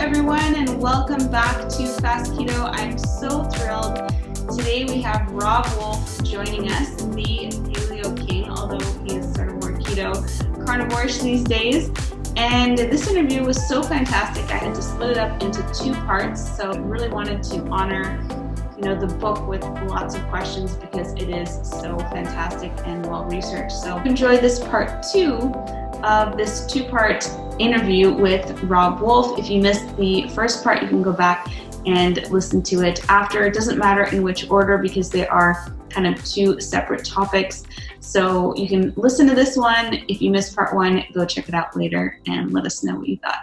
everyone, and welcome back to Fast Keto. I'm so thrilled. Today we have Robb Wolf joining us, the Paleo King, although he is sort of more keto carnivore these days. And this interview was so fantastic, I had to split it up into two parts. So I really wanted to honor, the book with lots of questions because it is so fantastic and well researched. So enjoy this part two of this two-part interview with Robb Wolf. If you missed the first part, you can go back and listen to it after. It doesn't matter in which order because they are kind of two separate topics. So you can listen to this one. If you missed part one, go check it out later and let us know what you thought.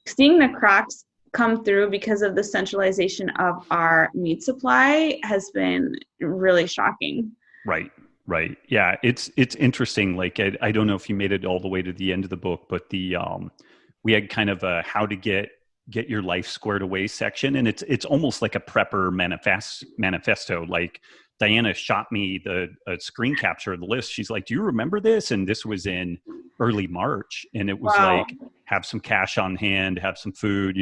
Seeing the cracks come through because of the centralization of our meat supply has been really shocking. Right. Yeah. It's interesting. Like, I don't know if you made it all the way to the end of the book, but we had kind of a how to get your life squared away section. And it's almost like a prepper manifesto. Like Diana shot me a screen capture of the list. She's like, do you remember this? And this was in early March. And it was like, have some cash on hand, have some food,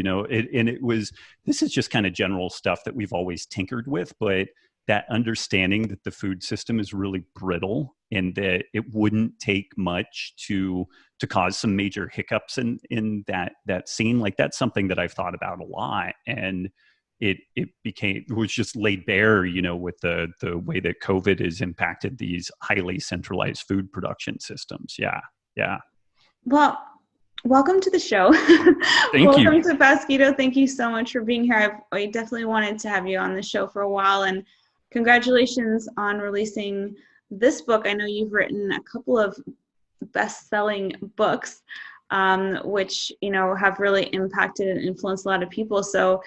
this is just kind of general stuff that we've always tinkered with, but that understanding that the food system is really brittle and that it wouldn't take much to cause some major hiccups in that scene. Like, that's something that I've thought about a lot. And it was just laid bare, with the way that COVID has impacted these highly centralized food production systems. Yeah. Well, welcome to the show. Welcome to Fast Keto. Thank you so much for being here. I definitely wanted to have you on the show for a while, and congratulations on releasing this book. I know you've written a couple of best-selling books, which, have really impacted and influenced a lot of people. So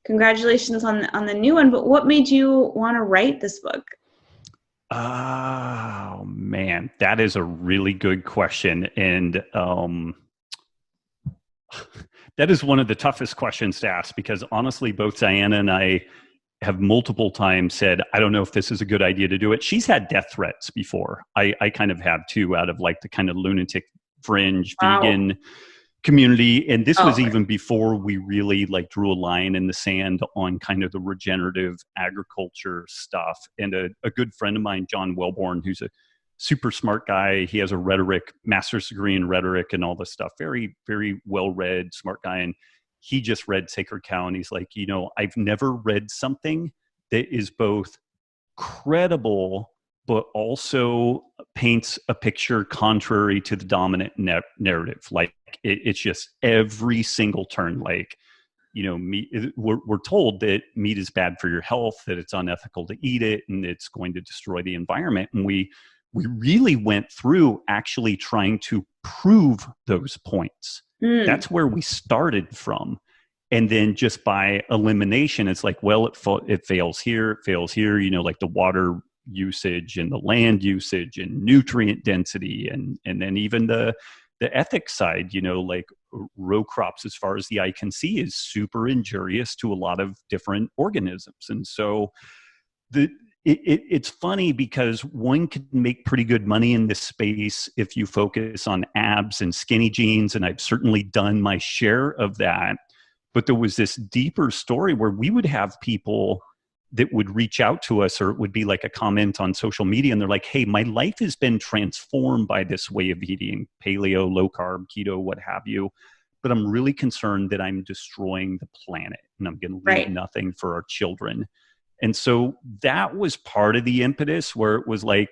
congratulations on the new one. But what made you want to write this book? Oh, man, that is a really good question. And that is one of the toughest questions to ask because honestly, both Diana and I have multiple times said, I don't know if this is a good idea to do it. She's had death threats before. I kind of have too, out of like the kind of lunatic fringe vegan community. And this was even before we really like drew a line in the sand on kind of the regenerative agriculture stuff. And a good friend of mine, John Wellborn, who's a super smart guy. He has a master's degree in rhetoric and all this stuff. Very, very well-read, smart guy. And he just read Sacred Cow and he's like, I've never read something that is both credible, but also paints a picture contrary to the dominant narrative. Like it's just every single turn, like, meat, we're told that meat is bad for your health, that it's unethical to eat it, and it's going to destroy the environment. And we really went through actually trying to prove those points. That's where we started from. And then just by elimination, it's like, well, it fails here, like the water usage and the land usage and nutrient density. And then even the ethics side, like row crops, as far as the eye can see, is super injurious to a lot of different organisms. And so it's funny because one can make pretty good money in this space if you focus on abs and skinny jeans, and I've certainly done my share of that. But there was this deeper story where we would have people that would reach out to us, or it would be like a comment on social media, and they're like, hey, my life has been transformed by this way of eating, paleo, low carb, keto, what have you. But I'm really concerned that I'm destroying the planet and I'm going to leave nothing for our children. And so that was part of the impetus, where it was like,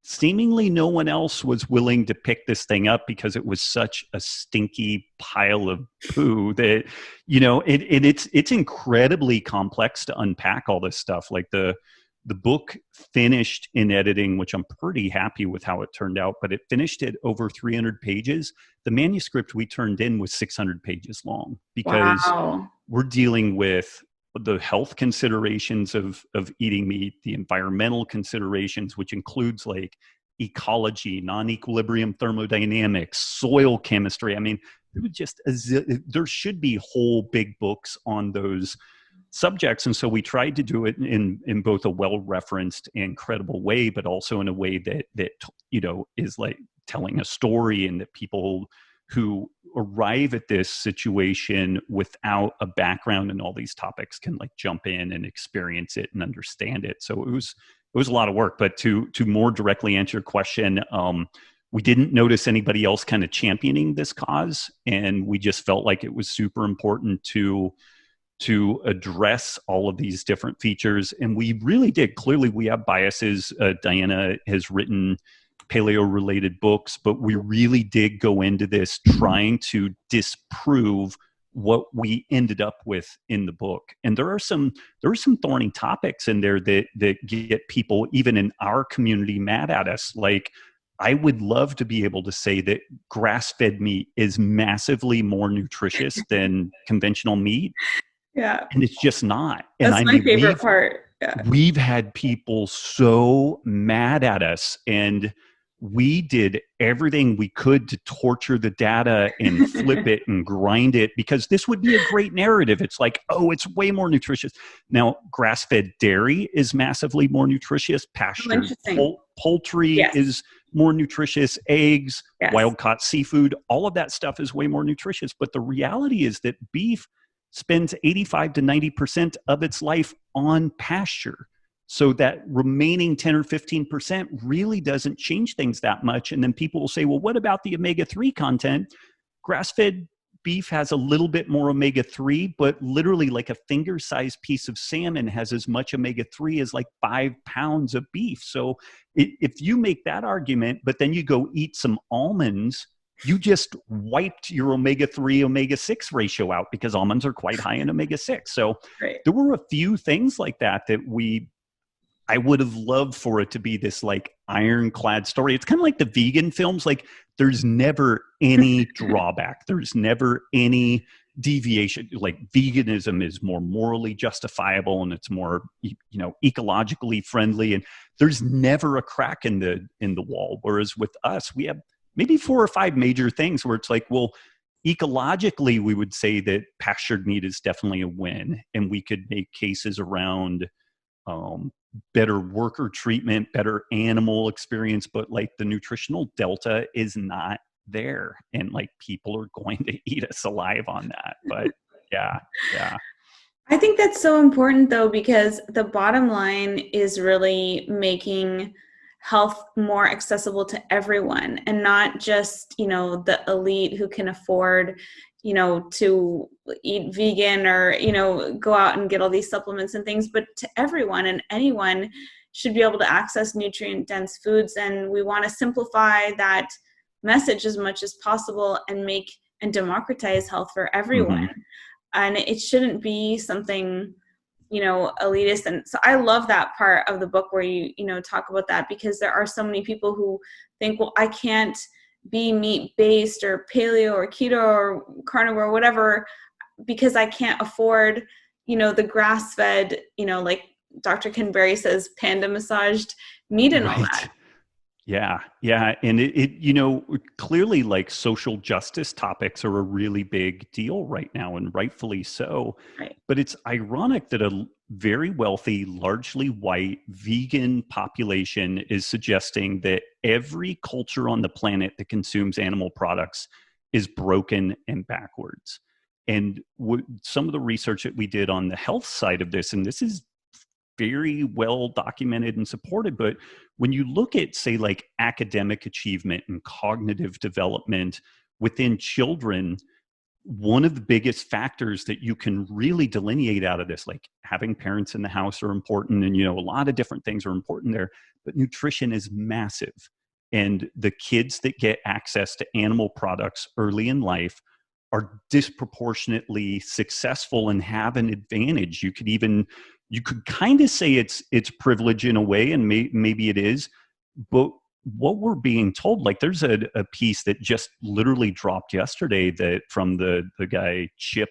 seemingly no one else was willing to pick this thing up because it was such a stinky pile of poo that, it's incredibly complex to unpack all this stuff. Like the book finished in editing, which I'm pretty happy with how it turned out, but it finished at over 300 pages. The manuscript we turned in was 600 pages long because we're dealing with the health considerations of eating meat, the environmental considerations, which includes like ecology, non-equilibrium thermodynamics, soil chemistry. I mean, it was just there should be whole big books on those subjects. And so we tried to do it in both a well-referenced and credible way, but also in a way that is like telling a story and that people who arrive at this situation without a background in all these topics can like jump in and experience it and understand it. So it was a lot of work. But to more directly answer your question, we didn't notice anybody else kind of championing this cause, and we just felt like it was super important to address all of these different features. And we really did. Clearly, we have biases. Diana has written paleo-related books, but we really did go into this trying to disprove what we ended up with in the book. And there are some thorny topics in there that get people, even in our community, mad at us. Like, I would love to be able to say that grass-fed meat is massively more nutritious than conventional meat. Yeah. And it's just not. That's And my favorite part. Yeah. We've had people so mad at us, and we did everything we could to torture the data and flip it and grind it, because this would be a great narrative. It's like, oh, it's way more nutritious. Now, grass-fed dairy is massively more nutritious. Pastured poultry Yes. is more nutritious. Eggs, Yes. wild-caught seafood, all of that stuff is way more nutritious. But the reality is that beef spends 85 to 90% of its life on pasture. So that remaining 10 or 15% really doesn't change things that much. And then people will say, well, what about the omega-3 content? Grass-fed beef has a little bit more omega-3, but literally like a finger-sized piece of salmon has as much omega-3 as like 5 pounds of beef. So if you make that argument, but then you go eat some almonds, you just wiped your omega-3, omega-6 ratio out, because almonds are quite high in omega-6. So There were a few things like that I would have loved for it to be this like ironclad story. It's kind of like the vegan films. Like, there's never any drawback. There's never any deviation. Like, veganism is more morally justifiable, and it's more, ecologically friendly. And there's never a crack in the wall. Whereas with us, we have maybe 4 or 5 major things where it's like, well, ecologically, we would say that pastured meat is definitely a win. And we could make cases around better worker treatment, better animal experience, but like the nutritional delta is not there. And like, people are going to eat us alive on that. But yeah. I think that's so important, though, because the bottom line is really making health more accessible to everyone, and not just, the elite who can afford, to eat vegan or, go out and get all these supplements and things, but to everyone, and anyone should be able to access nutrient-dense foods. And we want to simplify that message as much as possible and democratize health for everyone. Mm-hmm. And it shouldn't be something, elitist. And so I love that part of the book where you talk about that, because there are so many people who think, well, I can't be meat-based or paleo or keto or carnivore or whatever, because I can't afford, the grass-fed, like Dr. Ken Berry says, panda massaged meat and all that. Yeah. And it clearly, like, social justice topics are a really big deal right now, and rightfully so. Right. But it's ironic that a very wealthy, largely white, vegan population is suggesting that every culture on the planet that consumes animal products is broken and backwards. And some of the research that we did on the health side of this, and this is very well documented and supported, but when you look at, say, like academic achievement and cognitive development within children, one of the biggest factors that you can really delineate out of this, like having parents in the house are important, and a lot of different things are important there, but nutrition is massive. And the kids that get access to animal products early in life are disproportionately successful and have an advantage. You could kind of say it's privilege in a way, and maybe it is, but what we're being told, like, there's a piece that just literally dropped yesterday that from the guy Chip,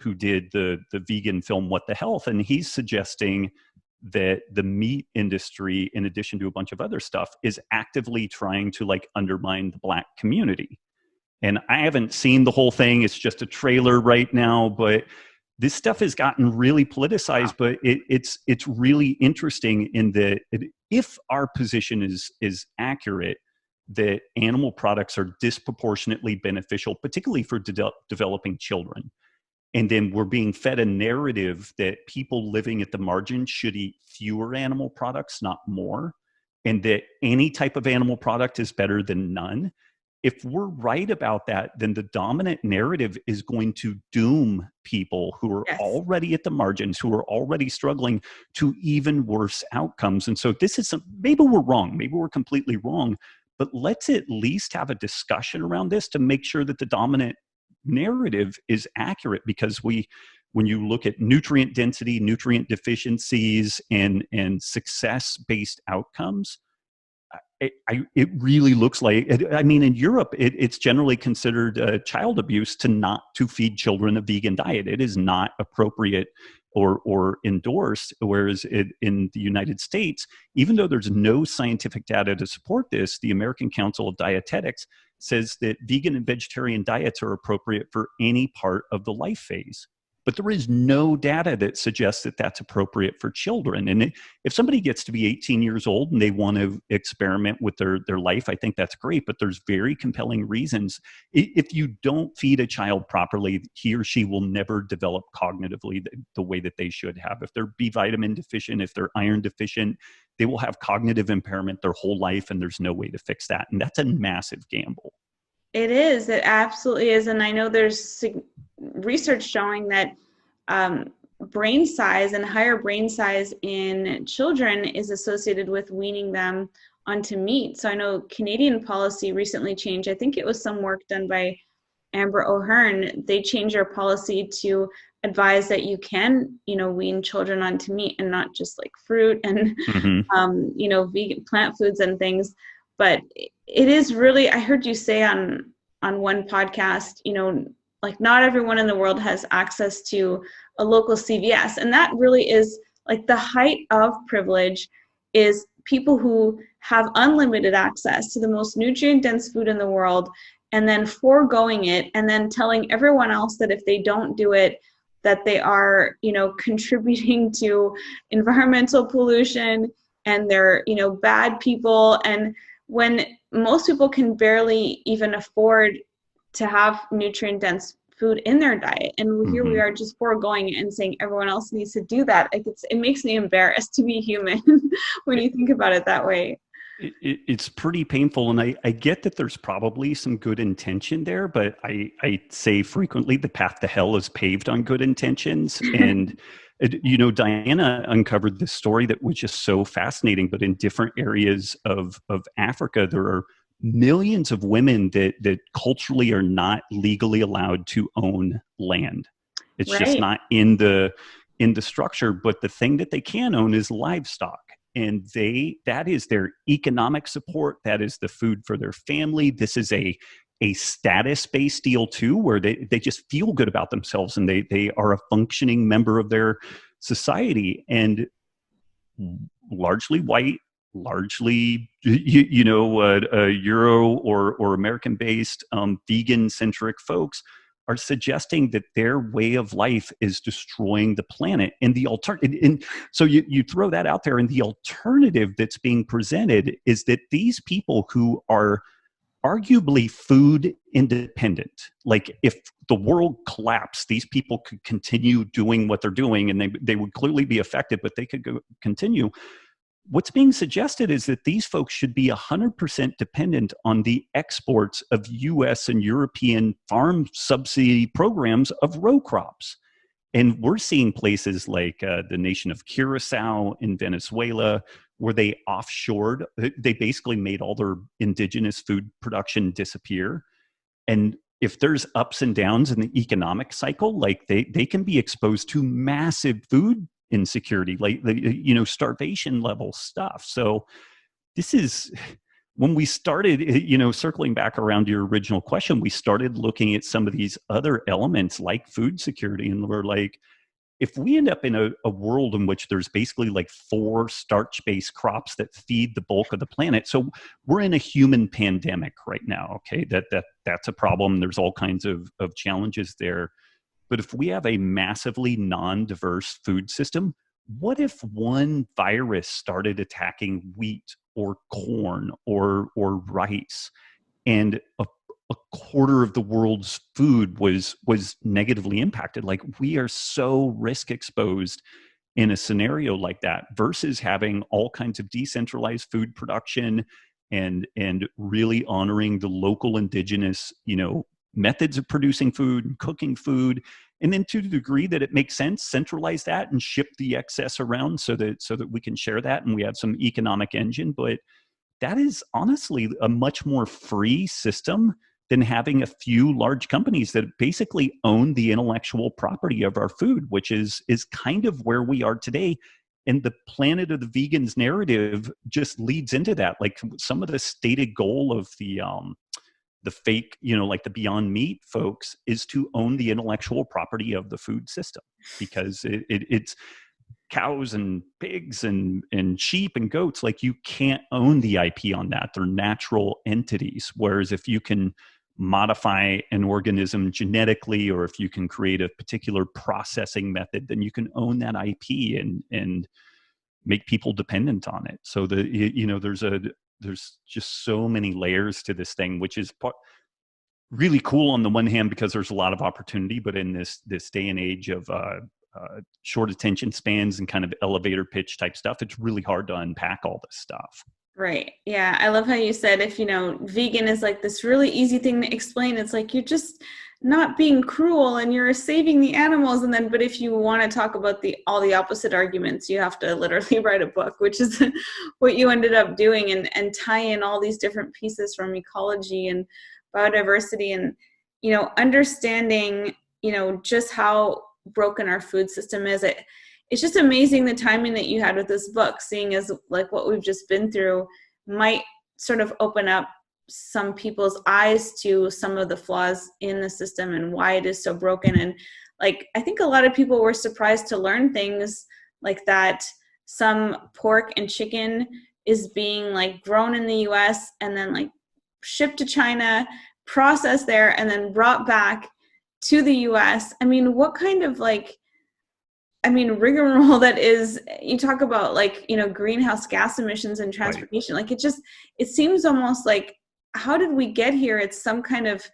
who did the vegan film What the Health, and he's suggesting that the meat industry, in addition to a bunch of other stuff, is actively trying to like undermine the Black community. And I haven't seen the whole thing. It's just a trailer right now, but this stuff has gotten really politicized. But it's really interesting in that if our position is accurate, that animal products are disproportionately beneficial, particularly for developing children. And then we're being fed a narrative that people living at the margin should eat fewer animal products, not more, and that any type of animal product is better than none. If we're right about that, then the dominant narrative is going to doom people who are Yes. already at the margins, who are already struggling, to even worse outcomes. And so this is maybe we're wrong, maybe we're completely wrong, but let's at least have a discussion around this to make sure that the dominant narrative is accurate, because when you look at nutrient density, nutrient deficiencies, and success-based outcomes, it really looks like, I mean, in Europe, it's generally considered child abuse to feed children a vegan diet. It is not appropriate or endorsed. Whereas in the United States, even though there's no scientific data to support this, the American Council of Dietetics says that vegan and vegetarian diets are appropriate for any part of the life phase. But there is no data that suggests that that's appropriate for children. And if somebody gets to be 18 years old and they want to experiment with their life, I think that's great. But there's very compelling reasons. If you don't feed a child properly, he or she will never develop cognitively the way that they should have. If they're B vitamin deficient, if they're iron deficient, they will have cognitive impairment their whole life, and there's no way to fix that. And that's a massive gamble. It is. It absolutely is. And I know there's research showing that brain size and higher brain size in children is associated with weaning them onto meat. So I know Canadian policy recently changed. I think it was some work done by Amber O'Hearn. They changed their policy to advise that you can, wean children onto meat and not just like fruit and, vegan plant foods and things. But it is really, I heard you say on one podcast, like not everyone in the world has access to a local CVS. And that really is like the height of privilege, is people who have unlimited access to the most nutrient dense food in the world, and then foregoing it, and then telling everyone else that if they don't do it, that they are, contributing to environmental pollution, and they're, bad people. And when most people can barely even afford to have nutrient dense food in their diet, and here we are just foregoing it and saying everyone else needs to do that. It makes me embarrassed to be human when you think about it that way. It's pretty painful, and I get that there's probably some good intention there, but I say frequently the path to hell is paved on good intentions. And Diana uncovered this story that was just so fascinating. But in different areas of Africa, there are millions of women that culturally are not legally allowed to own land. It's just not in the structure. But the thing that they can own is livestock. And that is their economic support. That is the food for their family. This is a status-based deal too, where they just feel good about themselves, and they are a functioning member of their society. And largely white, largely Euro or American-based vegan-centric folks are suggesting that their way of life is destroying the planet. And so you throw that out there, and the alternative that's being presented is that these people who are arguably food independent, like if the world collapsed, these people could continue doing what they're doing, and they would clearly be affected, but they could continue. What's being suggested is that these folks should be 100% dependent on the exports of US and European farm subsidy programs of row crops. And we're seeing places like the nation of Curacao in Venezuela, where they offshored, they basically made all their indigenous food production disappear. And if there's ups and downs in the economic cycle, like they can be exposed to massive food insecurity, like starvation level stuff. So this is when we started, circling back around your original question, we started looking at some of these other elements like food security, and we're like, if we end up in a world in which there's basically like 4 starch-based crops that feed the bulk of the planet, so we're in a human pandemic right now. Okay, that's a problem. There's all kinds of challenges there. But if we have a massively non-diverse food system, what if one virus started attacking wheat or corn or rice, and a quarter of the world's food was negatively impacted. Like, we are so risk exposed in a scenario like that, versus having all kinds of decentralized food production and really honoring the local indigenous, methods of producing food and cooking food. And then, to the degree that it makes sense, centralize that and ship the excess around so that we can share that and we have some economic engine. But that is honestly a much more free system than having a few large companies that basically own the intellectual property of our food, which is kind of where we are today. And the Planet of the Vegans narrative just leads into that. Like, some of the stated goal of the fake, like the Beyond Meat folks, is to own the intellectual property of the food system, because it's cows and pigs and sheep and goats. Like, you can't own the IP on that. They're natural entities. Whereas if you can modify an organism genetically, or if you can create a particular processing method, then you can own that IP and make people dependent on it. So there's just so many layers to this thing, which is really cool on the one hand, because there's a lot of opportunity, but in this day and age of short attention spans and kind of elevator pitch type stuff, it's really hard to unpack all this stuff. Right. Yeah. I love how you said, if, vegan is like this really easy thing to explain, it's like you're just not being cruel and you're saving the animals. And then, but if you want to talk about all the opposite arguments, you have to literally write a book, which is what you ended up doing, and tie in all these different pieces from ecology and biodiversity and, understanding, just how broken our food system is. It's just amazing the timing that you had with this book, seeing as like what we've just been through might sort of open up some people's eyes to some of the flaws in the system and why it is so broken. And like, I think a lot of people were surprised to learn things like that. Some pork and chicken is being like grown in the US and then like shipped to China, processed there, and then brought back to the US. I mean, what kind of rigmarole that is. You talk about like, greenhouse gas emissions and transportation. Right. Like, it seems almost like, how did we get here? It's some kind of,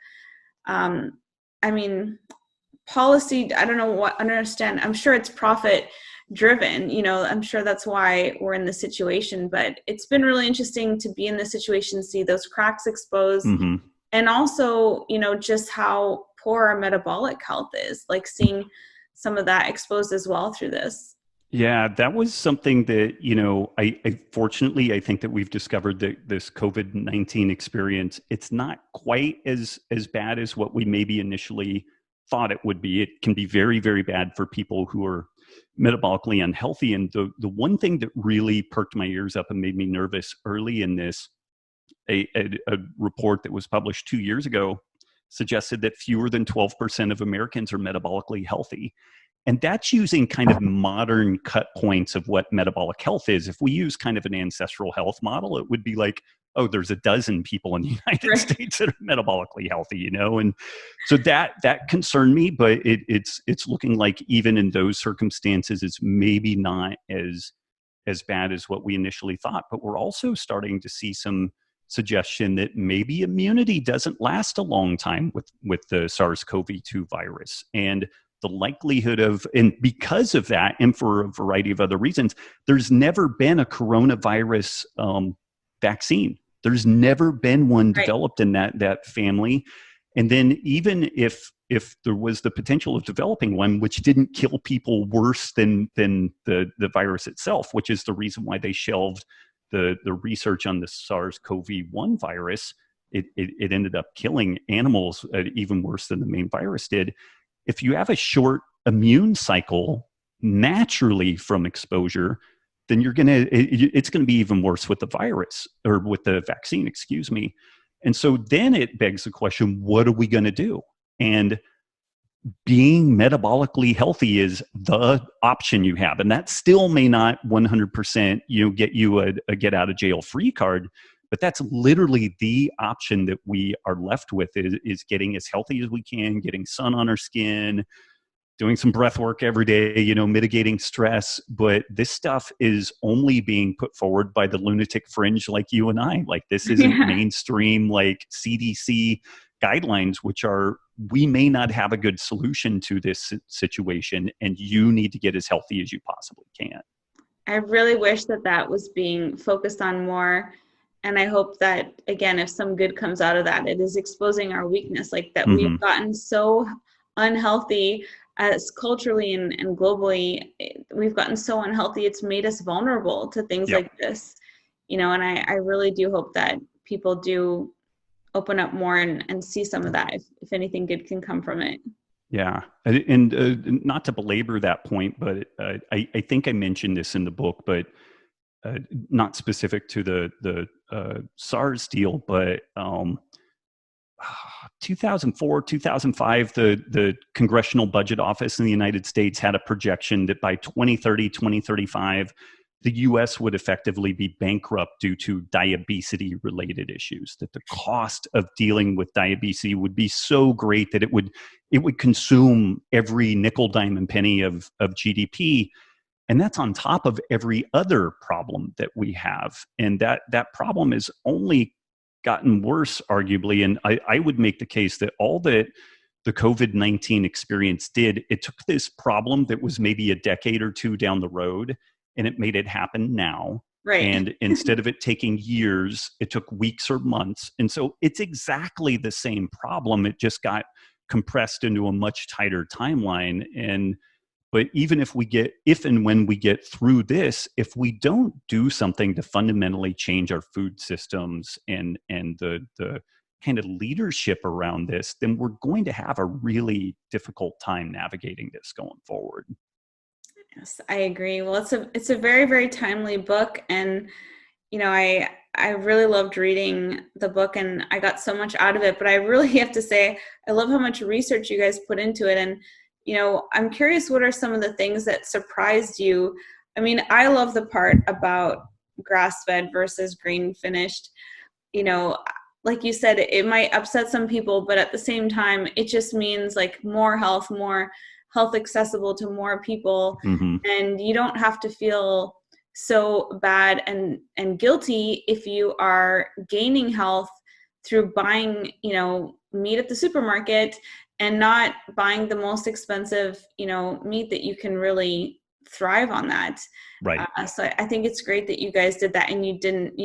policy. I don't know what, understand. I'm sure it's profit driven, I'm sure that's why we're in this situation, but it's been really interesting to be in this situation, see those cracks exposed. Mm-hmm. And also, just how poor our metabolic health is, like seeing some of that exposed as well through this. Yeah, that was something that, I fortunately, I think that we've discovered that this COVID-19 experience, it's not quite as bad as what we maybe initially thought it would be. It can be very, very bad for people who are metabolically unhealthy. And the one thing that really perked my ears up and made me nervous early in this, a report that was published 2 years ago suggested that fewer than 12% of Americans are metabolically healthy. And that's using kind of modern cut points of what metabolic health is. If we use kind of an ancestral health model, it would be like, oh, there's a dozen people in the United States that are metabolically healthy, And so that concerned me, but it's looking like even in those circumstances, it's maybe not as bad as what we initially thought. But we're also starting to see some suggestion that maybe immunity doesn't last a long time with the SARS-CoV-2 virus. And the likelihood of, and because of that, and for a variety of other reasons, there's never been a coronavirus vaccine. There's never been one developed in that family. And then even if there was the potential of developing one, which didn't kill people worse than the virus itself, which is the reason why they shelved the research on the SARS-CoV-1 virus, it ended up killing animals even worse than the main virus did. If you have a short immune cycle naturally from exposure, then it's going to be even worse with the virus, or with the vaccine, excuse me. And so then it begs the question, what are we going to do? And being metabolically healthy is the option you have. And that still may not 100%, get you a get out of jail free card, but that's literally the option that we are left with is getting as healthy as we can, getting sun on our skin, doing some breath work every day, mitigating stress. But this stuff is only being put forward by the lunatic fringe like you and I. Like, this isn't mainstream, like CDC guidelines, which are, we may not have a good solution to this situation, and you need to get as healthy as you possibly can. I really wish that was being focused on more. And I hope that, again, if some good comes out of that, it is exposing our weakness, like that we've gotten so unhealthy as culturally and globally. We've gotten so unhealthy. It's made us vulnerable to things like this, and I really do hope that people do open up more and see some of that, if anything good can come from it. Yeah. And not to belabor that point, but I think I mentioned this in the book, but not specific to the SARS deal, but 2004, 2005, the Congressional Budget Office in the United States had a projection that by 2030, 2035, the U.S. would effectively be bankrupt due to diabesity-related issues, that the cost of dealing with diabetes would be so great that it would consume every nickel, dime, and penny of GDP. And that's on top of every other problem that we have. And that problem has only gotten worse, arguably. And I would make the case that all that the COVID-19 experience did, it took this problem that was maybe a decade or two down the road, and it made it happen now. Right. And instead of it taking years, it took weeks or months. And so it's exactly the same problem. It just got compressed into a much tighter timeline. But even if and when we get through this, if we don't do something to fundamentally change our food systems and the kind of leadership around this, then we're going to have a really difficult time navigating this going forward. Yes, I agree. Well, it's a very, very timely book. And, I really loved reading the book, and I got so much out of it. But I really have to say, I love how much research you guys put into it. And, I'm curious, what are some of the things that surprised you? I mean, I love the part about grass-fed versus grain-finished. Like you said, it might upset some people, but at the same time, it just means like more health accessible to more people. And you don't have to feel so bad and guilty if you are gaining health through buying, meat at the supermarket and not buying the most expensive, meat that you can really thrive on that. Right. So I think it's great that you guys did that, and you didn't,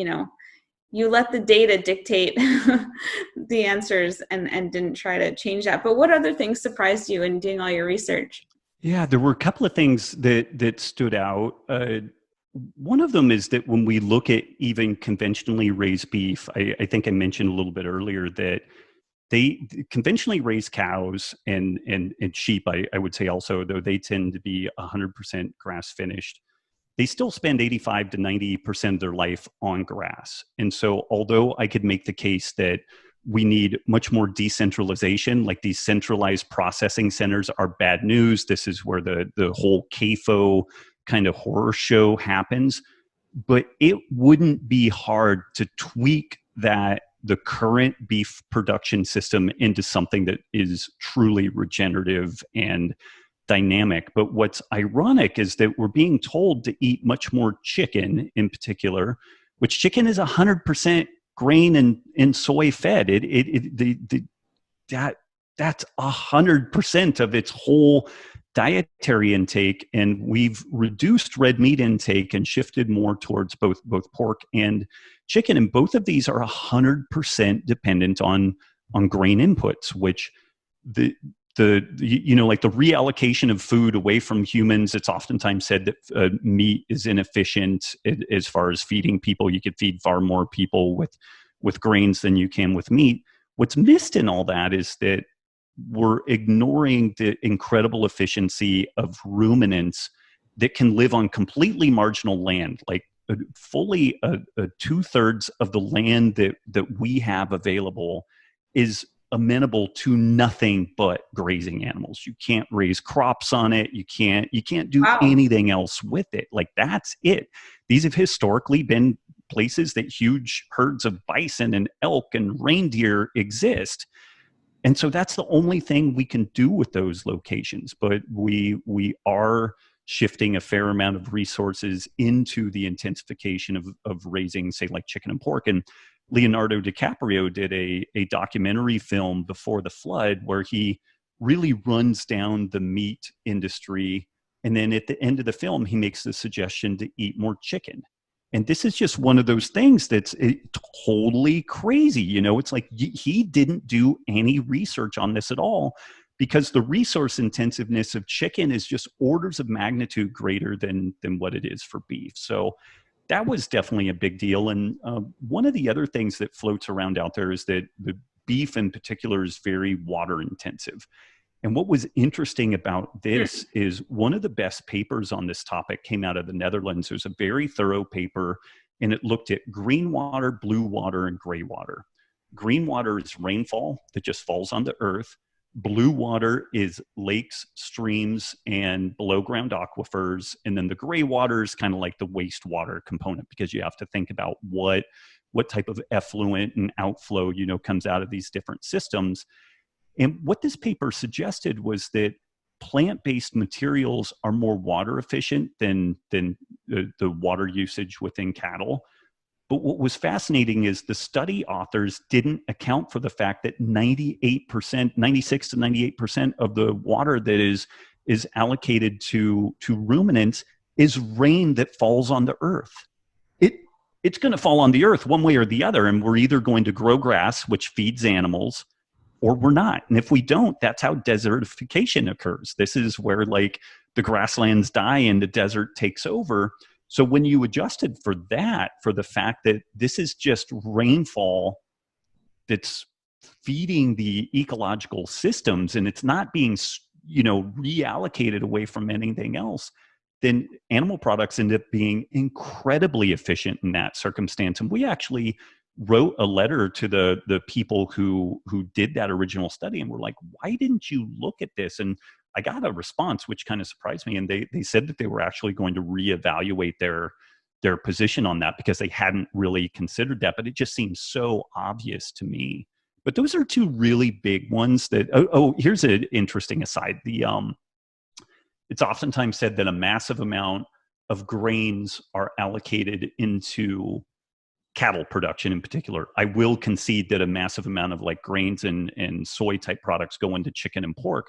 you let the data dictate the answers and didn't try to change that. But what other things surprised you in doing all your research? Yeah, there were a couple of things that stood out. One of them is that when we look at even conventionally raised beef, I think I mentioned a little bit earlier that they conventionally raised cows and sheep, I would say also, though they tend to be 100% grass finished, they still spend 85 to 90% of their life on grass. And so although I could make the case that we need much more decentralization, like these centralized processing centers are bad news. This is where the whole CAFO kind of horror show happens. But it wouldn't be hard to tweak the current beef production system into something that is truly regenerative and dynamic. But what's ironic is that we're being told to eat much more chicken in particular, which chicken is 100% grain and soy fed. That's 100% of its whole dietary intake, and we've reduced red meat intake and shifted more towards both pork and chicken, and both of these are 100% dependent on grain inputs, which like the reallocation of food away from humans, it's oftentimes said that meat is inefficient as far as feeding people. You could feed far more people with grains than you can with meat. What's missed in all that is that we're ignoring the incredible efficiency of ruminants that can live on completely marginal land, like fully 2/3 of the land that we have available is amenable to nothing but grazing animals. You can't raise crops on it. You can't do anything else with it. Like, that's it. These have historically been places that huge herds of bison and elk and reindeer exist. And so that's the only thing we can do with those locations. But we are shifting a fair amount of resources into the intensification of raising, say, like chicken and pork. And Leonardo DiCaprio did a documentary film before the flood where he really runs down the meat industry. And then at the end of the film, he makes the suggestion to eat more chicken. And this is just one of those things that's totally crazy. You know, it's like he didn't do any research on this at all, because the resource intensiveness of chicken is just orders of magnitude greater than what it is for beef. So that was definitely a big deal. And one of the other things that floats around out there is that the beef in particular is very water intensive. And what was interesting about this is one of the best papers on this topic came out of the Netherlands. It was a very thorough paper, and it looked at green water, blue water, and gray water. Green water is rainfall that just falls on the earth. Blue water is lakes, streams, and below ground aquifers. And then the gray water is kind of like the wastewater component, because you have to think about what type of effluent and outflow, you know, comes out of these different systems. And what this paper suggested was that plant-based materials are more water efficient than the water usage within cattle. But what was fascinating is the study authors didn't account for the fact that 98%, 96 to 98% of the water that is allocated to ruminants is rain that falls on the earth. It's going to fall on the earth one way or the other, and we're either going to grow grass, which feeds animals, or we're not. And if we don't, that's how desertification occurs. This is where like the grasslands die and the desert takes over. So when you adjusted for that, for the fact that this is just rainfall that's feeding the ecological systems and it's not being, you know, reallocated away from anything else, then animal products end up being incredibly efficient in that circumstance. And we actually wrote a letter to the people who did that original study, and we're like, why didn't you look at this? And I got a response which kind of surprised me, and they said that they were actually going to reevaluate their position on that because they hadn't really considered that, but it just seems so obvious to me. But those are two really big ones that here's an interesting aside. It's oftentimes said that a massive amount of grains are allocated into cattle production in particular. I will concede that a massive amount of like grains and soy type products go into chicken and pork,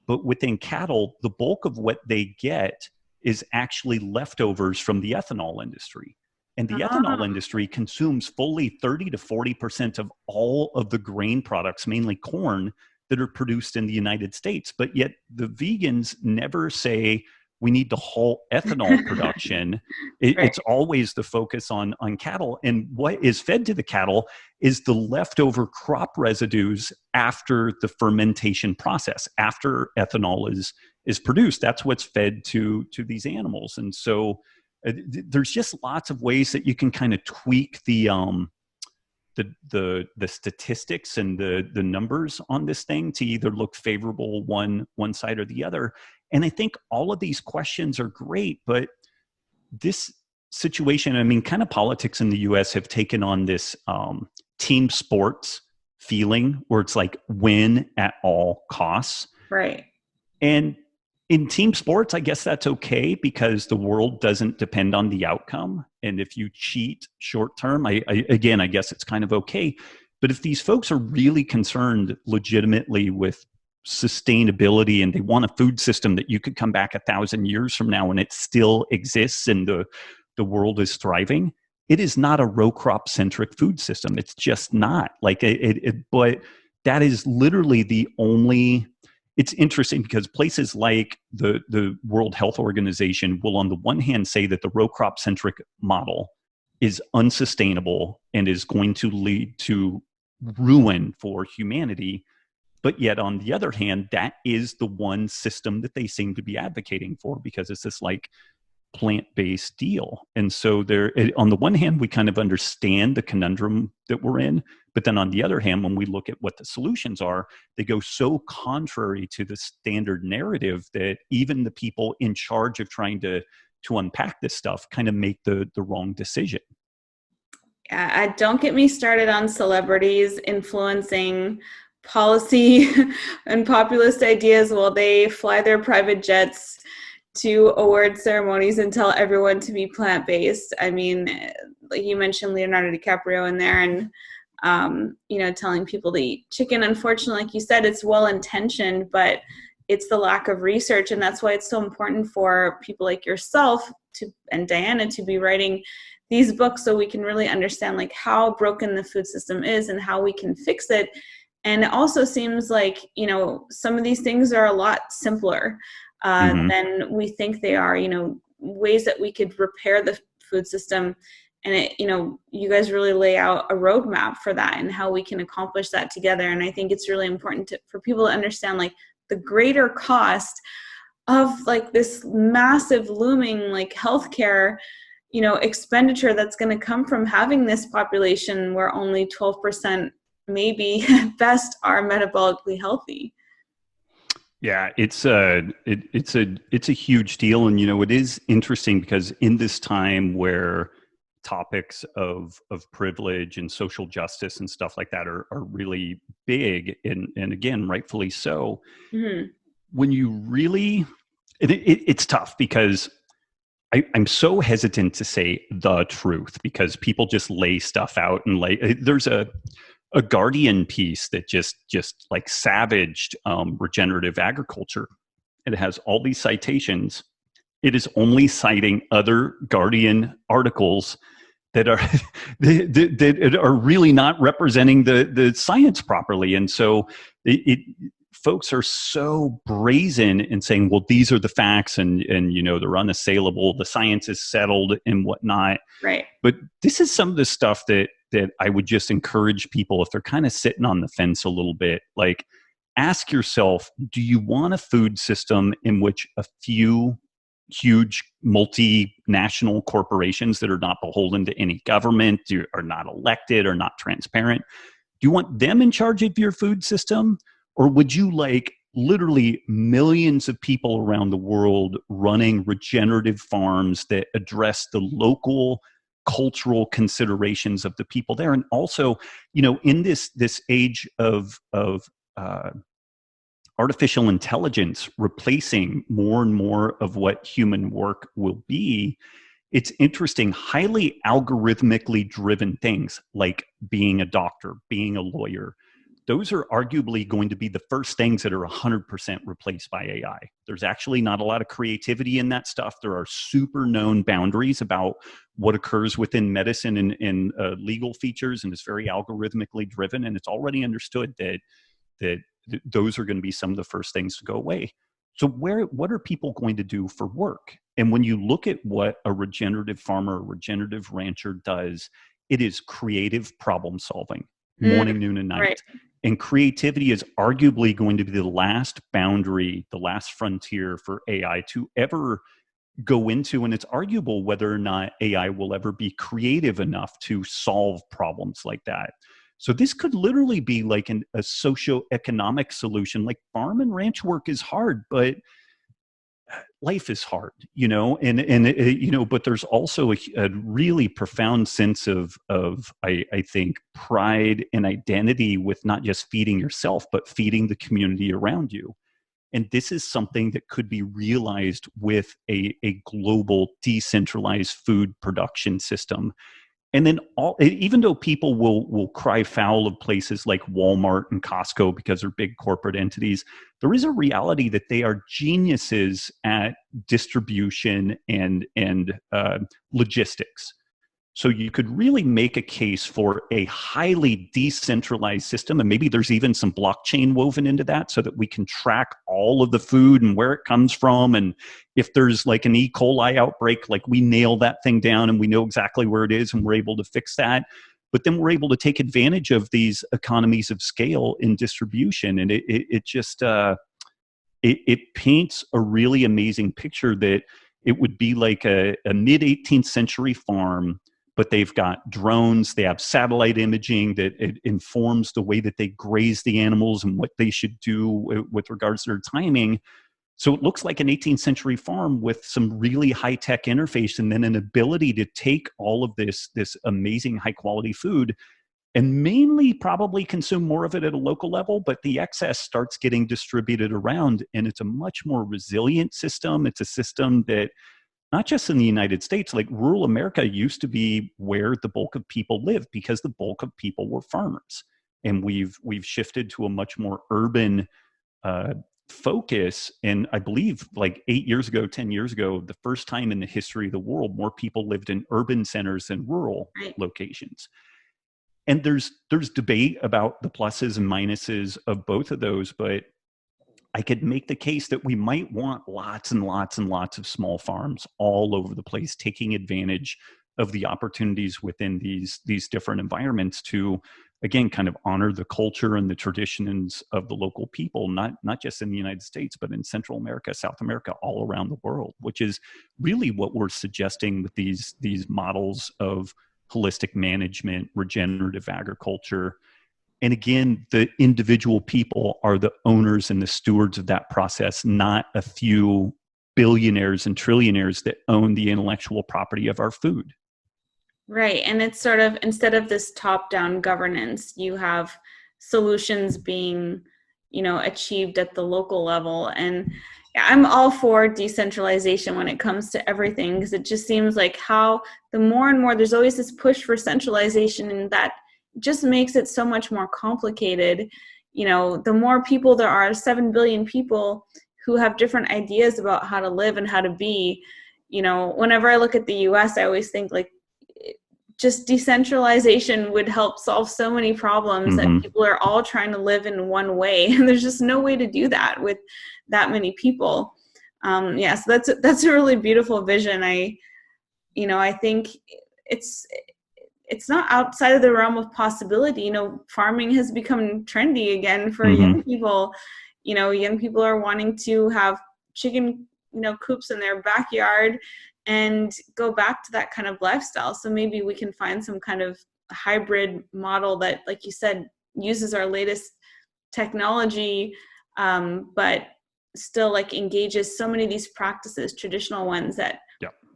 but within cattle, the bulk of what they get is actually leftovers from the ethanol industry. And the ethanol industry consumes fully 30 to 40% of all of the grain products, mainly corn, that are produced in the United States. But yet the vegans never say we need to halt ethanol production. Right. It's always the focus on cattle. And what is fed to the cattle is the leftover crop residues after the fermentation process, after ethanol is produced. That's what's fed to these animals. And so there's just lots of ways that you can kind of tweak the statistics and the numbers on this thing to either look favorable one side or the other. And I think all of these questions are great, but this situation, I mean, kind of politics in the US have taken on this team sports feeling where it's like win at all costs. Right. And in team sports, I guess that's okay because the world doesn't depend on the outcome. And if you cheat short term, I guess it's kind of okay. But if these folks are really concerned legitimately with sustainability and they want a food system that you could come back 1,000 years from now and it still exists and the world is thriving, it is not a row crop centric food system. It's just not like but that is literally the only. It's interesting because places like the World Health Organization will on the one hand say that the row crop centric model is unsustainable and is going to lead to ruin for humanity. But yet on the other hand, that is the one system that they seem to be advocating for because it's this like plant-based deal. And so on the one hand, we kind of understand the conundrum that we're in. But then on the other hand, when we look at what the solutions are, they go so contrary to the standard narrative that even the people in charge of trying to unpack this stuff kind of make the wrong decision. Don't get me started on celebrities influencing policy and populist ideas while they fly their private jets to award ceremonies and tell everyone to be plant-based. I mean, like you mentioned Leonardo DiCaprio in there, and telling people to eat chicken. Unfortunately, like you said, it's well-intentioned, but it's the lack of research, and that's why it's so important for people like yourself and Diana to be writing these books, so we can really understand like how broken the food system is and how we can fix it. And it also seems like some of these things are a lot simpler than we think they are. Ways that we could repair the food system. And you guys really lay out a roadmap for that and how we can accomplish that together. And I think it's really important for people to understand like the greater cost of like this massive looming like healthcare, expenditure that's going to come from having this population where only 12% maybe at best are metabolically healthy. Yeah, it's a huge deal. And it is interesting because in this time where topics of privilege and social justice and stuff like that are really big, and again, rightfully so, when you really, it's tough because I'm so hesitant to say the truth because people just lay stuff out, and like there's a Guardian piece that just like savaged regenerative agriculture. It has all these citations. It is only citing other Guardian articles that are that are really not representing the science properly, and so folks are so brazen in saying, well, these are the facts, and they're unassailable, the science is settled and whatnot. Right. But this is some of the stuff that I would just encourage people, if they're kind of sitting on the fence a little bit, like ask yourself, do you want a food system in which a few huge multinational corporations that are not beholden to any government, are not elected, are not transparent, do you want them in charge of your food system? Or would you like literally millions of people around the world running regenerative farms that address the local cultural considerations of the people there? And also, in this age of artificial intelligence replacing more and more of what human work will be, it's interesting, highly algorithmically driven things like being a doctor, being a lawyer, those are arguably going to be the first things that are 100% replaced by AI. There's actually not a lot of creativity in that stuff. There are super known boundaries about what occurs within medicine and legal features, and it's very algorithmically driven, and it's already understood that those are going to be some of the first things to go away. So what are people going to do for work? And when you look at what a regenerative farmer, a regenerative rancher does, it is creative problem solving, morning, noon, and night. Right. And creativity is arguably going to be the last boundary, the last frontier for AI to ever go into. And it's arguable whether or not AI will ever be creative enough to solve problems like that. So this could literally be like a socioeconomic solution. Like farm and ranch work is hard, but life is hard, but there's also a really profound sense of I think pride and identity with not just feeding yourself, but feeding the community around you. And this is something that could be realized with a global decentralized food production system. And then even though people will cry foul of places like Walmart and Costco because they're big corporate entities, there is a reality that they are geniuses at distribution and logistics. So you could really make a case for a highly decentralized system, and maybe there's even some blockchain woven into that so that we can track all of the food and where it comes from. And if there's like an E. coli outbreak, like we nail that thing down and we know exactly where it is and we're able to fix that. But then we're able to take advantage of these economies of scale in distribution. And it just paints a really amazing picture that it would be like a mid 18th century farm, but they've got drones, they have satellite imaging that it informs the way that they graze the animals and what they should do with regards to their timing. So it looks like an 18th century farm with some really high-tech interface, and then an ability to take all of this amazing high-quality food and mainly probably consume more of it at a local level, but the excess starts getting distributed around, and it's a much more resilient system. It's a system that, not just in the United States, like rural America used to be where the bulk of people lived because the bulk of people were farmers. And we've shifted to a much more urban focus. And I believe like 8 years ago, 10 years ago, the first time in the history of the world, more people lived in urban centers than rural locations. And there's debate about the pluses and minuses of both of those, but I could make the case that we might want lots and lots and lots of small farms all over the place, taking advantage of the opportunities within these different environments to, again, kind of honor the culture and the traditions of the local people, not just in the United States, but in Central America, South America, all around the world, which is really what we're suggesting with these models of holistic management, regenerative agriculture. And again, the individual people are the owners and the stewards of that process, not a few billionaires and trillionaires that own the intellectual property of our food. Right. And it's sort of, instead of this top-down governance, you have solutions being, achieved at the local level. And I'm all for decentralization when it comes to everything, because it just seems like how the more and more there's always this push for centralization, and that just makes it so much more complicated. The more people there are, 7 billion people who have different ideas about how to live and how to be. Whenever I look at the US, I always think like just decentralization would help solve so many problems that people are all trying to live in one way. And there's just no way to do that with that many people. So that's a really beautiful vision. I think it's not outside of the realm of possibility. Farming has become trendy again for young people. Young people are wanting to have chicken, coops in their backyard and go back to that kind of lifestyle. So maybe we can find some kind of hybrid model that, like you said, uses our latest technology, but still like engages so many of these practices, traditional ones that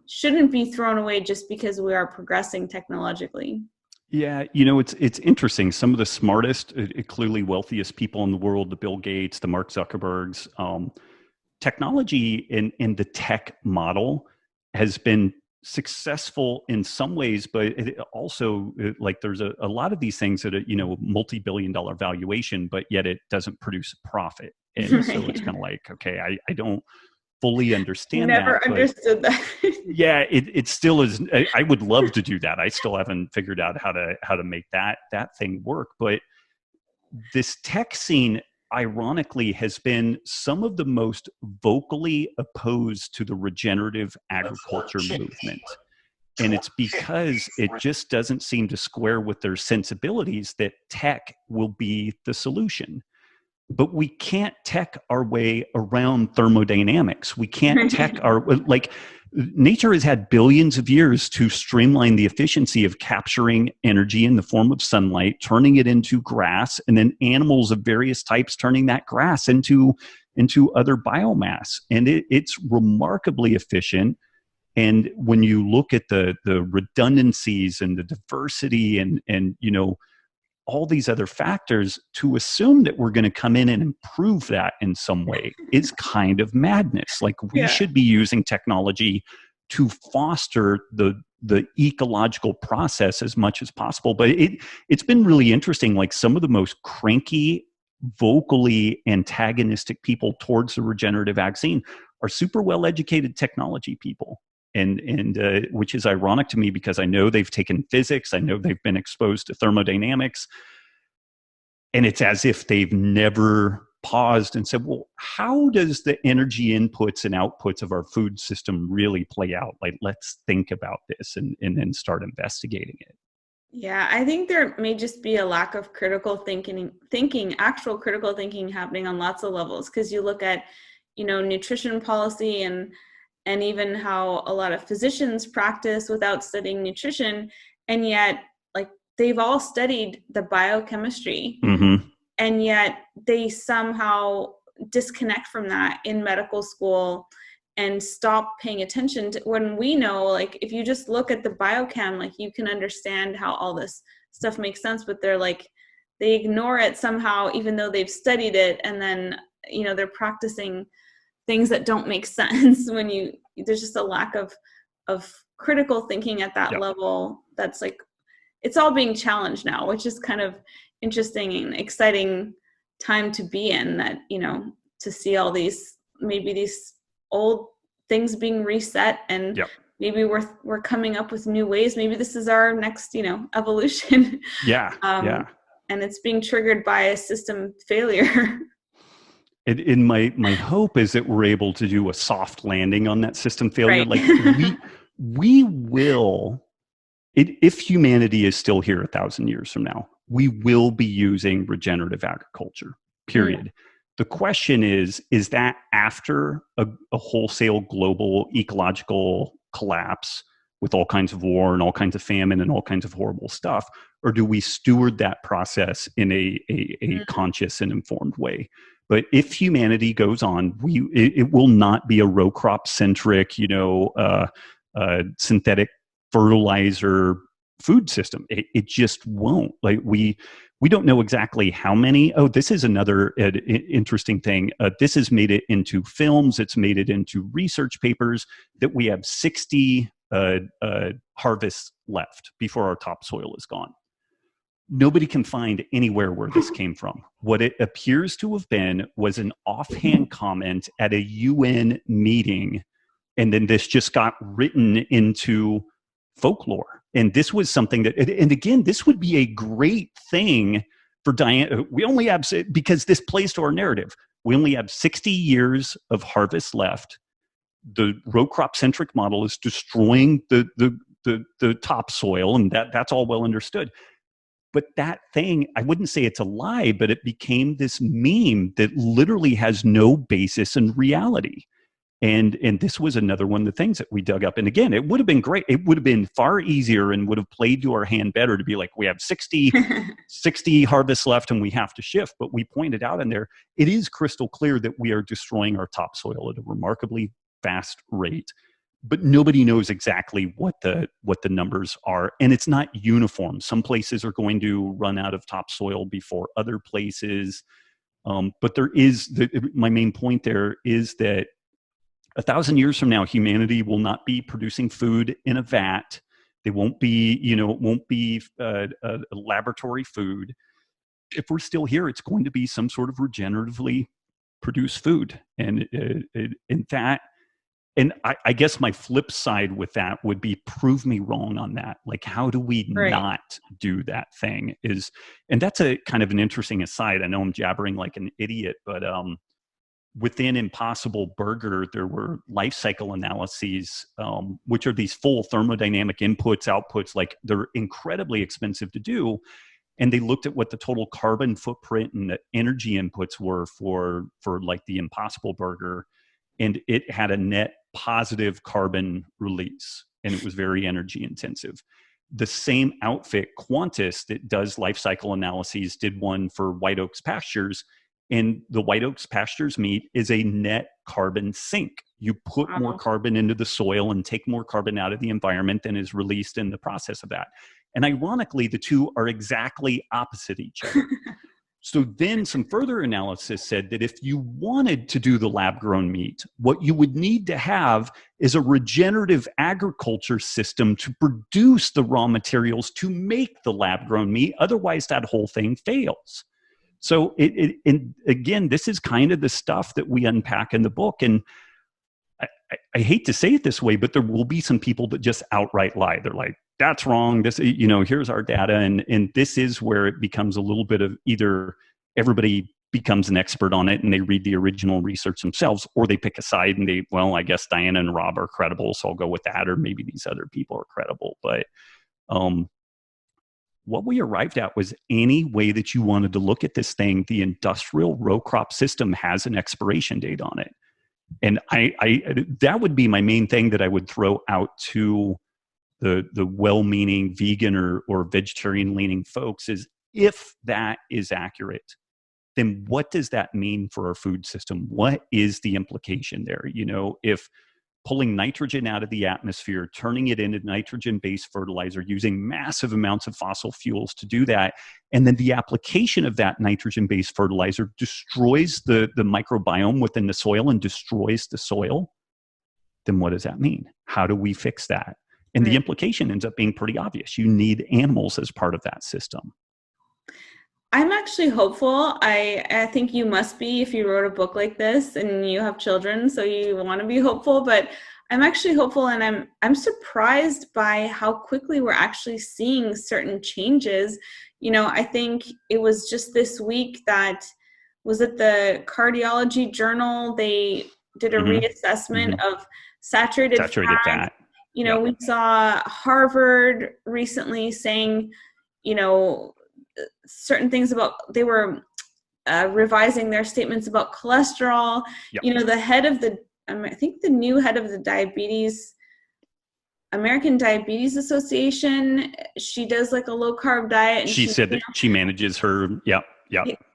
shouldn't be thrown away just because we are progressing technologically. Yeah, it's interesting. Some of the smartest, clearly wealthiest people in the world, the Bill Gates, the Mark Zuckerbergs, technology in the tech model has been successful in some ways, but it also, like, there's a lot of these things that are, multi-billion-dollar valuation, but yet it doesn't produce a profit. And so it's kind of like, okay, I don't fully understand that. Never understood that. Yeah, it still is. I would love to do that. I still haven't figured out how to make that thing work. But this tech scene, ironically, has been some of the most vocally opposed to the regenerative agriculture movement. And it's because it just doesn't seem to square with their sensibilities that tech will be the solution. But we can't tech our way around thermodynamics. We can't tech nature has had billions of years to streamline the efficiency of capturing energy in the form of sunlight, turning it into grass, and then animals of various types turning that grass into other biomass. And it's remarkably efficient. And when you look at the redundancies and the diversity and all these other factors, to assume that we're going to come in and improve that in some way is kind of madness. Like, we should be using technology to foster the ecological process as much as possible. But it's been really interesting. Like, some of the most cranky, vocally antagonistic people towards the regenerative ag scene are super well-educated technology people. And which is ironic to me, because I know they've taken physics, I know they've been exposed to thermodynamics, and it's as if they've never paused and said, well, how does the energy inputs and outputs of our food system really play out? Like, let's think about this and then start investigating it. Yeah, I think there may just be a lack of critical actual critical thinking happening on lots of levels, because you look at, nutrition policy and even how a lot of physicians practice without studying nutrition. And yet, like, they've all studied the biochemistry, and yet they somehow disconnect from that in medical school and stop paying attention to, when we know, like, if you just look at the biochem, like, you can understand how all this stuff makes sense, but they're like, they ignore it somehow, even though they've studied it. And then, they're practicing things that don't make sense when there's just a lack of critical thinking at that level. That's like, it's all being challenged now, which is kind of interesting and exciting time to be in, that, to see all these old things being reset, and maybe we're coming up with new ways. Maybe this is our next, evolution. And it's being triggered by a system failure. In my hope is that we're able to do a soft landing on that system failure. Right. Like we will, if humanity is still here 1,000 years from now, we will be using regenerative agriculture, period. The question is that after a wholesale global ecological collapse with all kinds of war and all kinds of famine and all kinds of horrible stuff, or do we steward that process in a conscious and informed way? But if humanity goes on, it will not be a row crop centric, synthetic fertilizer food system. It just won't. Like we don't know exactly how many. Oh, this is another interesting thing. This has made it into films. It's made it into research papers that we have 60 harvests left before our topsoil is gone. Nobody can find anywhere where this came from. What it appears to have been was an offhand comment at a UN meeting, and then this just got written into folklore. And this was something that, and again, this would be a great thing for Diana. We only have, because this plays to our narrative, we only have 60 years of harvest left. The row crop centric model is destroying the topsoil, and that's all well understood. But that thing, I wouldn't say it's a lie, but it became this meme that literally has no basis in reality. And this was another one of the things that we dug up. And again, it would have been great. It would have been far easier and would have played to our hand better to be like, we have 60 harvests left and we have to shift. But we pointed out in there, it is crystal clear that we are destroying our topsoil at a remarkably fast rate. But nobody knows exactly what the numbers are, and it's not uniform. Some places are going to run out of topsoil before other places, but there is my main point there is that 1,000 years from now, humanity will not be producing food in a vat. They won't be, it won't be a laboratory food. If we're still here, it's going to be some sort of regeneratively produced food, and in that. And I guess my flip side with that would be prove me wrong on that. Like, how do we not do that thing? And that's a kind of an interesting aside. I know I'm jabbering like an idiot, but within Impossible Burger, there were life cycle analyses, which are these full thermodynamic inputs, outputs. Like, they're incredibly expensive to do. And they looked at what the total carbon footprint and the energy inputs were for like the Impossible Burger. And it had a net positive carbon release, and it was very energy intensive. The same outfit, Qantas, that does life cycle analyses, did one for White Oaks Pastures, and the White Oaks Pastures meat is a net carbon sink. You put more carbon into the soil and take more carbon out of the environment than is released in the process of that. And ironically, the two are exactly opposite each other. So then some further analysis said that if you wanted to do the lab-grown meat, what you would need to have is a regenerative agriculture system to produce the raw materials to make the lab-grown meat. Otherwise, that whole thing fails. So and again, this is kind of the stuff that we unpack in the book. And I hate to say it this way, but there will be some people that just outright lie. They're like, that's wrong. This, here's our data. And this is where it becomes a little bit of either everybody becomes an expert on it and they read the original research themselves, or they pick a side and I guess Diana and Robb are credible, so I'll go with that. Or maybe these other people are credible. But what we arrived at was any way that you wanted to look at this thing, the industrial row crop system has an expiration date on it. And that would be my main thing that I would throw out to the well-meaning vegan or vegetarian-leaning folks is, if that is accurate, then what does that mean for our food system? What is the implication there? If pulling nitrogen out of the atmosphere, turning it into nitrogen-based fertilizer, using massive amounts of fossil fuels to do that. And then the application of that nitrogen-based fertilizer destroys the microbiome within the soil and destroys the soil. Then what does that mean? How do we fix that? And the implication ends up being pretty obvious. You need animals as part of that system. I'm actually hopeful. I think you must be if you wrote a book like this and you have children, so you want to be hopeful. But I'm actually hopeful, and I'm surprised by how quickly we're actually seeing certain changes. I think it was just this week that was it the Cardiology Journal. They did a reassessment of saturated fat. We saw Harvard recently saying, certain things about, they were revising their statements about cholesterol. The head of the, I think the new head of the American Diabetes Association, she does like a low carb diet. And she said that she manages her. Yep.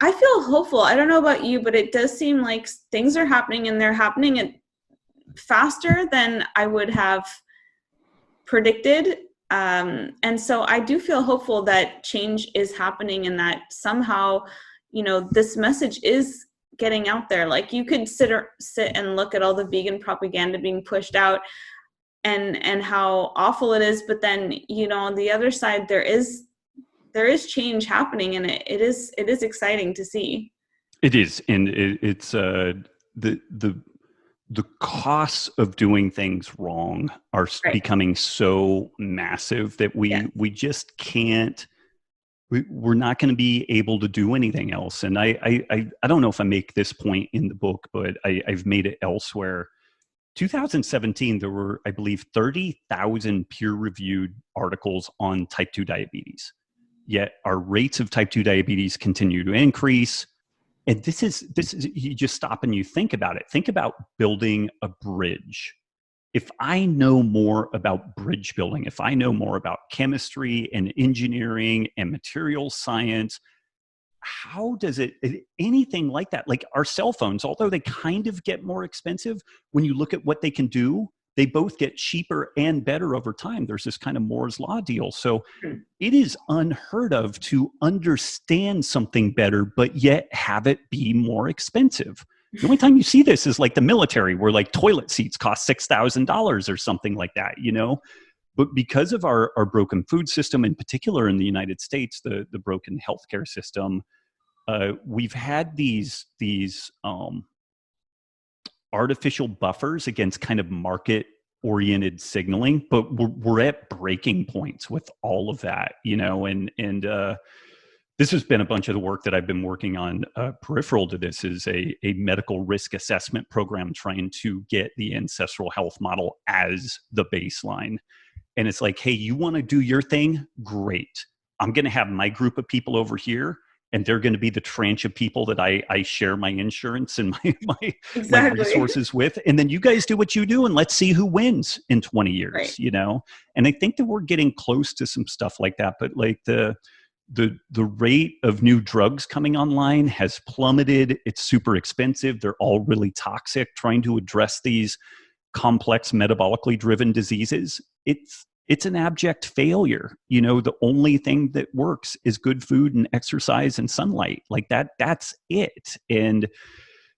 I feel hopeful. I don't know about you, but it does seem like things are happening, and they're happening faster than I would have predicted. And so I do feel hopeful that change is happening, and that somehow, this message is getting out there. Like, you could sit and look at all the vegan propaganda being pushed out and how awful it is. But then, on the other side, there is change happening, and it is exciting to see. It is. And it's the costs of doing things wrong are becoming so massive that we just can't, we're not going to be able to do anything else. And I don't know if I make this point in the book, but I've made it elsewhere. 2017, there were, I believe, 30,000 peer-reviewed articles on type 2 diabetes. Yet our rates of type 2 diabetes continue to increase. And this is, you just stop and you think about it. Think about building a bridge. If I know more about bridge building, if I know more about chemistry and engineering and material science, how does anything like that, like our cell phones, although they kind of get more expensive, when you look at what they can do, they both get cheaper and better over time. There's this kind of Moore's Law deal. So it is unheard of to understand something better, but yet have it be more expensive. The only time you see this is like the military, where like toilet seats cost $6,000 or something like that, But because of our broken food system, in particular in the United States, the broken healthcare system, we've had these artificial buffers against kind of market-oriented signaling, but we're at breaking points with all of that, and this has been a bunch of the work that I've been working on. Peripheral to this is a medical risk assessment program trying to get the ancestral health model as the baseline. And it's like, hey, you want to do your thing? Great. I'm going to have my group of people over here, and they're going to be the tranche of people that I share my insurance and my resources with. And then you guys do what you do, and let's see who wins in 20 years, And I think that we're getting close to some stuff like that. But like the rate of new drugs coming online has plummeted. It's super expensive. They're all really toxic. Trying to address these complex metabolically driven diseases, it's an abject failure. The only thing that works is good food and exercise and sunlight. Like that's it. And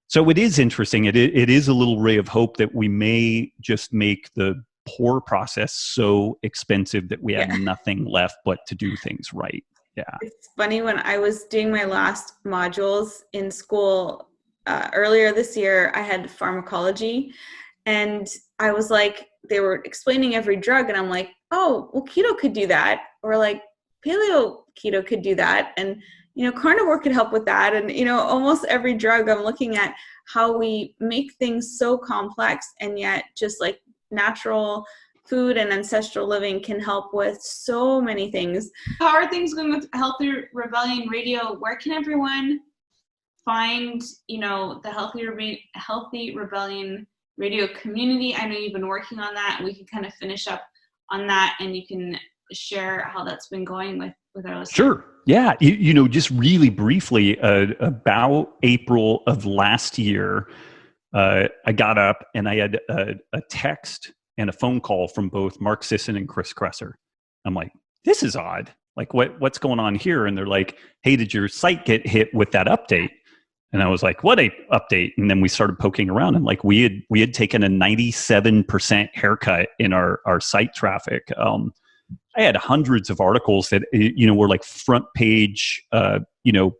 so it is interesting. It is a little ray of hope that we may just make the poor process so expensive that we have nothing left but to do things right. Yeah. It's funny, when I was doing my last modules in school earlier this year, I had pharmacology, and I was like, they were explaining every drug, and I'm like, oh, well, keto could do that, or like paleo keto could do that, and carnivore could help with that, and almost every drug, I'm looking at how we make things so complex, and yet just like natural food and ancestral living can help with so many things. How are things going with Healthy Rebellion Radio? Where can everyone find the Healthy Rebellion Radio community? I know you've been working on that, and we can kind of finish up on that, and you can share how that's been going with our listeners. Sure. Yeah. Just really briefly, about April of last year, I got up and I had a text and a phone call from both Mark Sisson and Chris Kresser. I'm like, this is odd. Like, what's going on here? And they're like, hey, did your site get hit with that update? And I was like, what update? And then we started poking around, and like we had taken a 97% haircut in our site traffic. I had hundreds of articles that were like front page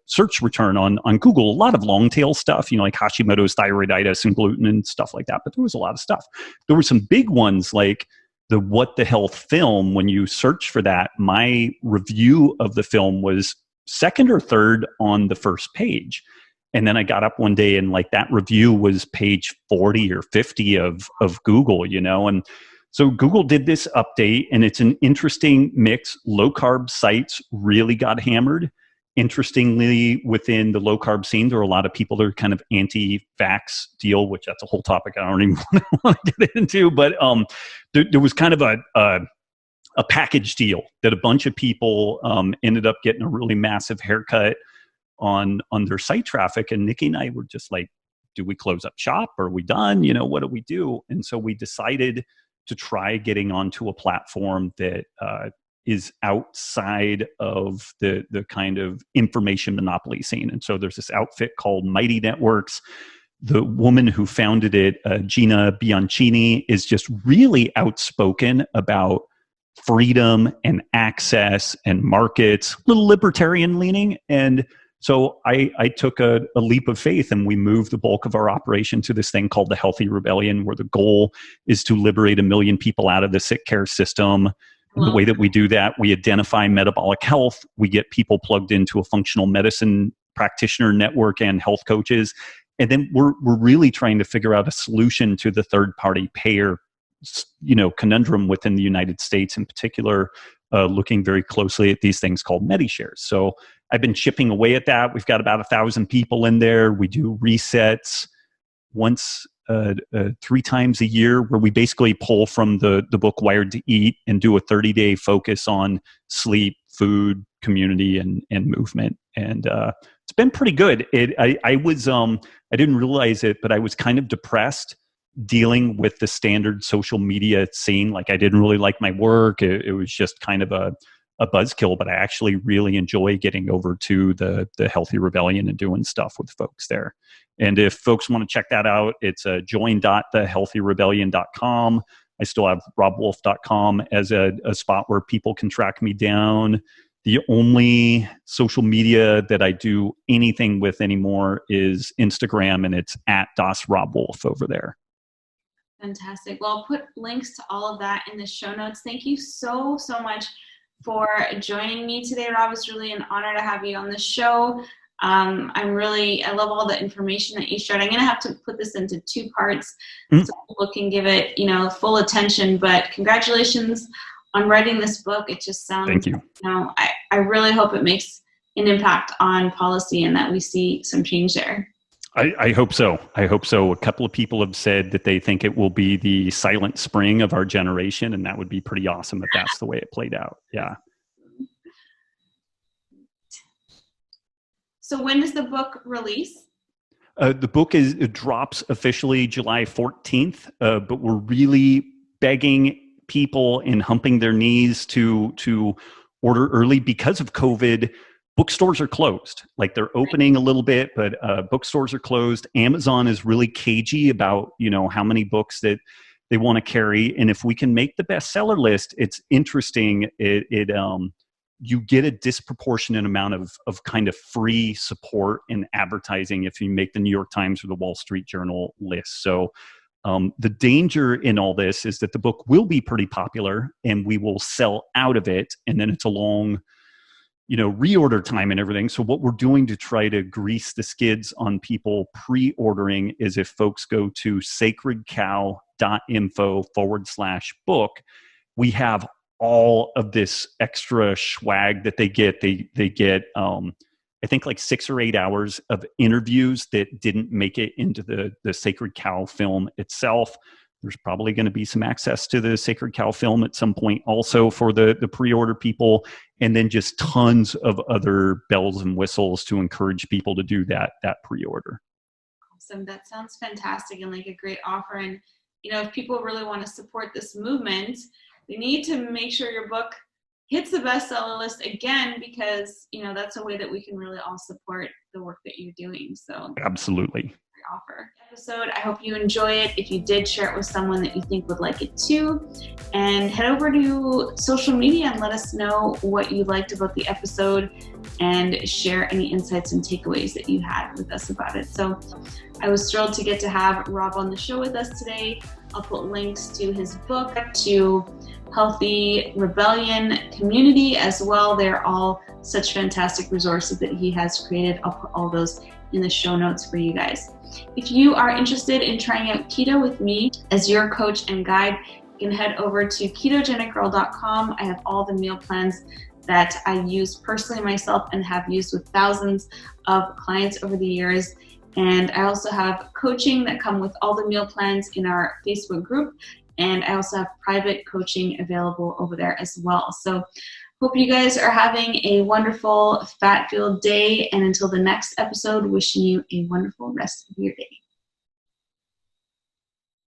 search return on Google. A lot of long tail stuff, like Hashimoto's thyroiditis and gluten and stuff like that. But there was a lot of stuff. There were some big ones like the What the Health film. When you search for that, my review of the film was second or third on the first page. And then I got up one day and like that review was page 40 or 50 of Google, and so Google did this update, and it's an interesting mix. Low carb sites really got hammered. Interestingly, within the low carb scene, there are a lot of people that are kind of anti-vax deal, which that's a whole topic I don't even want to get into. But there was kind of a package deal that a bunch of people ended up getting a really massive haircut on their site traffic. And Nikki and I were just like, do we close up shop? Are we done? What do we do? And so we decided to try getting onto a platform that is outside of the kind of information monopoly scene. And so there's this outfit called Mighty Networks. The woman who founded it, Gina Bianchini, is just really outspoken about freedom and access and markets, a little libertarian leaning. And so I took a leap of faith, and we moved the bulk of our operation to this thing called the Healthy Rebellion, where the goal is to liberate 1 million people out of the sick care system. And the way that we do that, we identify metabolic health. We get people plugged into a functional medicine practitioner network and health coaches. And then we're really trying to figure out a solution to the third-party payer, conundrum within the United States in particular, looking very closely at these things called MediShares. So I've been chipping away at that. We've got about 1,000 people in there. We do resets once, 3 times a year, where we basically pull from the book Wired to Eat and do a 30-day focus on sleep, food, community, and movement. And it's been pretty good. I didn't realize it, but I was kind of depressed dealing with the standard social media scene. Like I didn't really like my work. It was just kind of a buzzkill, but I actually really enjoy getting over to the Healthy Rebellion and doing stuff with folks there. And if folks want to check that out, it's join.thehealthyrebellion.com. I still have robbwolf.com as a spot where people can track me down. The only social media that I do anything with anymore is Instagram, and it's @DasRobbWolf over there. Fantastic. Well, I'll put links to all of that in the show notes. Thank you so much for joining me today, Robb. It's really an honor to have you on the show. I love all the information that you shared. I'm going to have to put this into 2 parts so people can give it, full attention. But congratulations on writing this book. It just sounds, thank you. I really hope it makes an impact on policy and that we see some change there. I hope so. I hope so. A couple of people have said that they think it will be the silent spring of our generation, and that would be pretty awesome if that's the way it played out. Yeah. So when does the book release? The book it drops officially July 14th, but we're really begging people and humping their knees to order early because of COVID. Bookstores are closed. Like they're opening a little bit, but bookstores are closed. Amazon is really cagey about, how many books that they want to carry. And if we can make the bestseller list, it's interesting. You get a disproportionate amount of kind of free support and advertising if you make the New York Times or the Wall Street Journal list. So the danger in all this is that the book will be pretty popular and we will sell out of it. And then it's a long reorder time and everything. So what we're doing to try to grease the skids on people pre-ordering is if folks go to sacredcow.info/book, we have all of this extra swag that they get. They get, I think like 6 or 8 hours of interviews that didn't make it into the Sacred Cow film itself. There's probably going to be some access to the Sacred Cow film at some point also for the pre-order people, and then just tons of other bells and whistles to encourage people to do that pre-order. Awesome. That sounds fantastic and like a great offer. And, if people really want to support this movement, they need to make sure your book hits the bestseller list again, because, that's a way that we can really all support the work that you're doing. So absolutely. Offer episode. I hope you enjoy it. If you did, share it with someone that you think would like it too, and head over to social media and let us know what you liked about the episode and share any insights and takeaways that you had with us about it. So I was thrilled to get to have Robb on the show with us today. I'll put links to his book, to Healthy Rebellion community as well. They're all such fantastic resources that he has created. I'll put all those in the show notes for you guys. If you are interested in trying out keto with me as your coach and guide, you can head over to ketogenicgirl.com. I have all the meal plans that I use personally myself and have used with thousands of clients over the years. And I also have coaching that come with all the meal plans in our Facebook group. And I also have private coaching available over there as well. So hope you guys are having a wonderful fat-filled day. And until the next episode, wishing you a wonderful rest of your day.